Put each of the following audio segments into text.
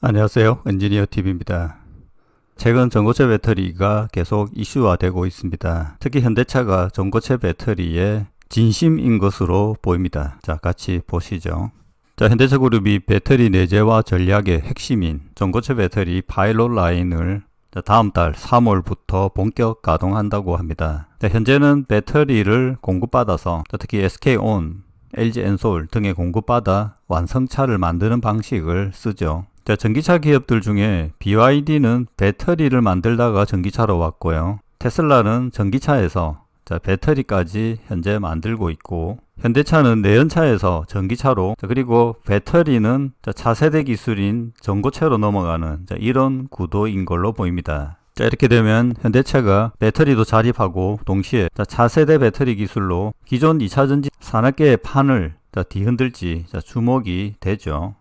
안녕하세요. 엔지니어 TV입니다. 최근 전고체 배터리가 계속 이슈화되고 있습니다. 특히 현대차가 전고체 배터리에 진심인 것으로 보입니다. 자, 같이 보시죠. 자, 현대차 그룹이 배터리 내재화 전략의 핵심인 전고체 배터리 파일럿 라인을 다음 달 3월부터 본격 가동한다고 합니다. 자, 현재는 배터리를 공급받아서 특히 SK온, LG엔솔 등에 공급받아 완성차를 만드는 방식을 쓰죠. 자, 전기차 기업들 중에 BYD는 배터리를 만들다가 전기차로 왔고요. 테슬라는 전기차에서 배터리까지 현재 만들고 있고, 현대차는 내연차에서 전기차로, 그리고 배터리는 차세대 기술인 전고체로 넘어가는 이런 구도인 걸로 보입니다. 자, 이렇게 되면 현대차가 배터리도 자립하고 동시에 차세대 배터리 기술로 기존 2차전지 산업계의 판을 뒤흔들지 주목이 되죠.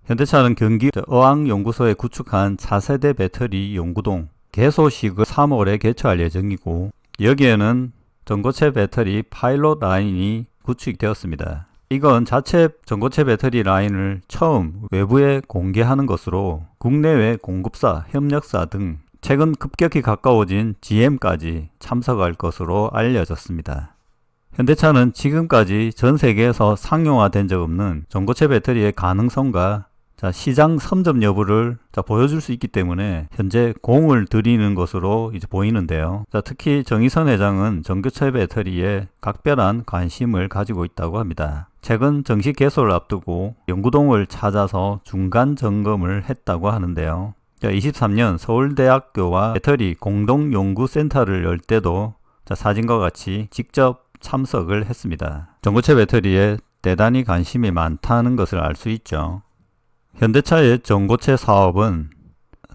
현대차는 경기 어항연구소에 구축한 차세대 배터리 연구동 개소식을 3월에 개최할 예정이고, 여기에는 전고체 배터리 파일럿 라인이 구축되었습니다. 이건 자체 전고체 배터리 라인을 처음 외부에 공개하는 것으로 국내외 공급사, 협력사 등 최근 급격히 가까워진 GM까지 참석할 것으로 알려졌습니다. 현대차는 지금까지 전 세계에서 상용화된 적 없는 전고체 배터리의 가능성과 시장 선점 여부를 보여줄 수 있기 때문에 현재 공을 들이는 것으로 보이는데요. 특히 정의선 회장은 전고체 배터리에 각별한 관심을 가지고 있다고 합니다. 최근 정식 개소를 앞두고 연구동을 찾아서 중간 점검을 했다고 하는데요. 23년 서울대학교와 배터리 공동연구센터를 열 때도 사진과 같이 직접 참석을 했습니다. 전고체 배터리에 대단히 관심이 많다는 것을 알 수 있죠. 현대차의 전고체 사업은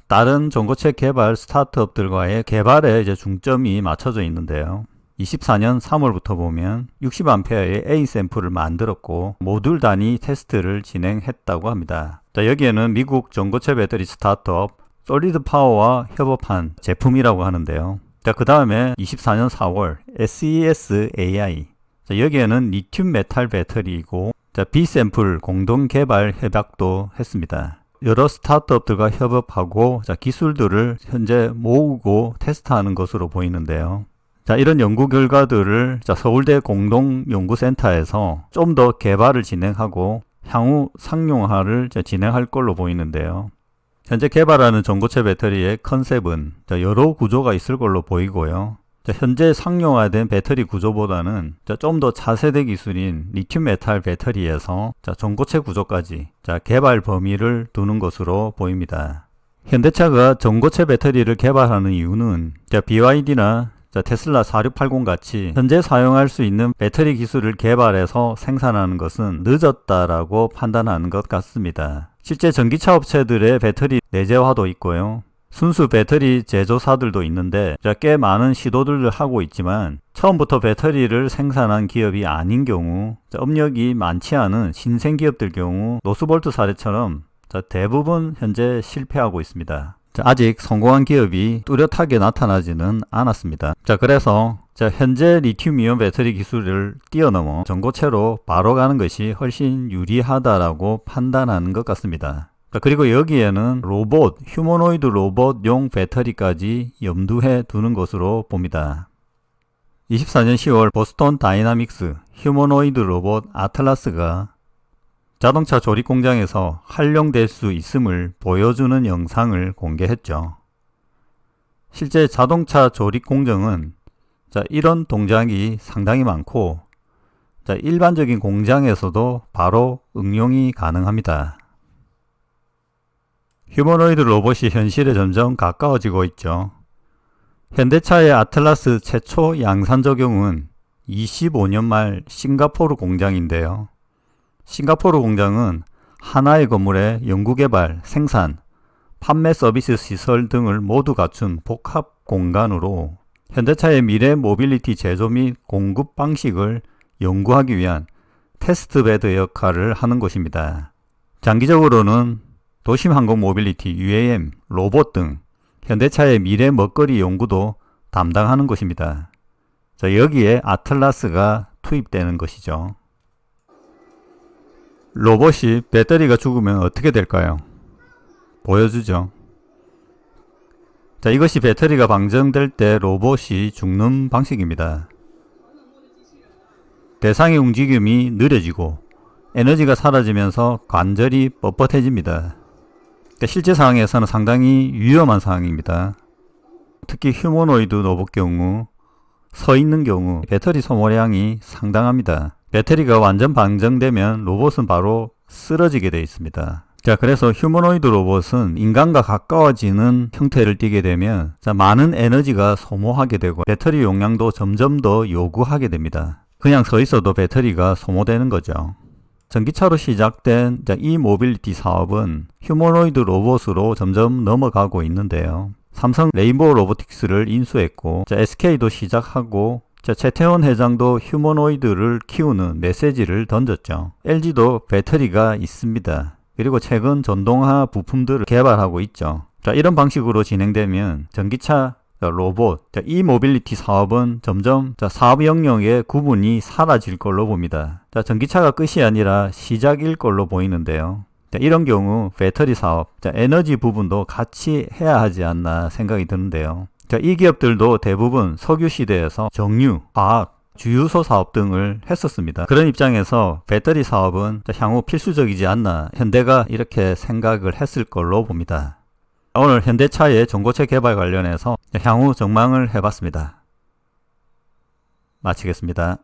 다른 전고체 개발 스타트업들과의 개발에 중점이 맞춰져 있는데요. 24년 3월부터 보면 60A의 A 샘플을 만들었고 모듈 단위 테스트를 진행했다고 합니다. 자, 여기에는 미국 전고체 배터리 스타트업 솔리드 파워와 협업한 제품이라고 하는데요. 자, 그 다음에 24년 4월 SES-AI, 자, 여기에는 리튬 메탈 배터리이고 B 샘플 공동 개발 협약도 했습니다. 여러 스타트업들과 협업하고 기술들을 현재 모으고 테스트하는 것으로 보이는데요. 자, 이런 연구 결과들을 서울대 공동연구센터에서 좀 더 개발을 진행하고 향후 상용화를 진행할 걸로 보이는데요. 현재 개발하는 전고체 배터리의 컨셉은 여러 구조가 있을 걸로 보이고요. 현재 상용화된 배터리 구조보다는 좀 더 차세대 기술인 리튬 메탈 배터리에서 전고체 구조까지 개발 범위를 두는 것으로 보입니다. 현대차가 전고체 배터리를 개발하는 이유는 BYD나 테슬라 4680 같이 현재 사용할 수 있는 배터리 기술을 개발해서 생산하는 것은 늦었다라고 판단하는 것 같습니다. 실제 전기차 업체들의 배터리 내재화도 있고요. 순수 배터리 제조사들도 있는데 꽤 많은 시도들을 하고 있지만 처음부터 배터리를 생산한 기업이 아닌 경우, 업력이 많지 않은 신생 기업들 경우 노스볼트 사례처럼 대부분 현재 실패하고 있습니다. 아직 성공한 기업이 뚜렷하게 나타나지는 않았습니다. 그래서 현재 리튬이온 배터리 기술을 뛰어넘어 전고체로 바로 가는 것이 훨씬 유리하다라고 판단하는 것 같습니다. 그리고 여기에는 로봇, 휴머노이드 로봇용 배터리까지 염두에 두는 것으로 봅니다. 24년 10월 보스턴 다이나믹스 휴머노이드 로봇 아틀라스가 자동차 조립 공장에서 활용될 수 있음을 보여주는 영상을 공개했죠. 실제 자동차 조립 공정은 이런 동작이 상당히 많고 일반적인 공장에서도 바로 응용이 가능합니다. 휴머노이드 로봇이 현실에 점점 가까워지고 있죠. 현대차의 아틀라스 최초 양산 적용은 25년 말 싱가포르 공장인데요. 싱가포르 공장은 하나의 건물에 연구개발, 생산, 판매 서비스 시설 등을 모두 갖춘 복합 공간으로 현대차의 미래 모빌리티 제조 및 공급 방식을 연구하기 위한 테스트베드 역할을 하는 곳입니다. 장기적으로는 도심 항공 모빌리티, UAM, 로봇 등 현대차의 미래 먹거리 연구도 담당하는 곳입니다. 여기에 아틀라스가 투입되는 것이죠. 로봇이 배터리가 죽으면 어떻게 될까요? 보여주죠. 자, 이것이 배터리가 방전될 때 로봇이 죽는 방식입니다. 대상의 움직임이 느려지고 에너지가 사라지면서 관절이 뻣뻣해집니다. 실제 상황에서는 상당히 위험한 상황입니다. 특히 휴머노이드 로봇 경우 서 있는 경우 배터리 소모량이 상당합니다. 배터리가 완전 방전되면 로봇은 바로 쓰러지게 되어 있습니다. 자, 그래서 휴머노이드 로봇은 인간과 가까워지는 형태를 띠게 되면 많은 에너지가 소모하게 되고 배터리 용량도 점점 더 요구하게 됩니다. 그냥 서 있어도 배터리가 소모되는 거죠. 전기차로 시작된 이 모빌리티 사업은 휴머노이드 로봇으로 점점 넘어가고 있는데요. 삼성 레인보우 로보틱스를 인수했고 SK도 시작하고 최태원 회장도 휴머노이드를 키우는 메시지를 던졌죠. LG도 배터리가 있습니다. 그리고 최근 전동화 부품들을 개발하고 있죠. 이런 방식으로 진행되면 전기차, 로봇, 이모빌리티 사업은 점점 사업 영역의 구분이 사라질 걸로 봅니다. 전기차가 끝이 아니라 시작일 걸로 보이는데요. 이런 경우 배터리 사업, 에너지 부분도 같이 해야 하지 않나 생각이 드는데요. 이 기업들도 대부분 석유 시대에서 정유, 화학, 주유소 사업 등을 했었습니다. 그런 입장에서 배터리 사업은 향후 필수적이지 않나 현대가 이렇게 생각을 했을 걸로 봅니다. 오늘 현대차의 전고체 개발 관련해서 향후 전망을 해봤습니다. 마치겠습니다.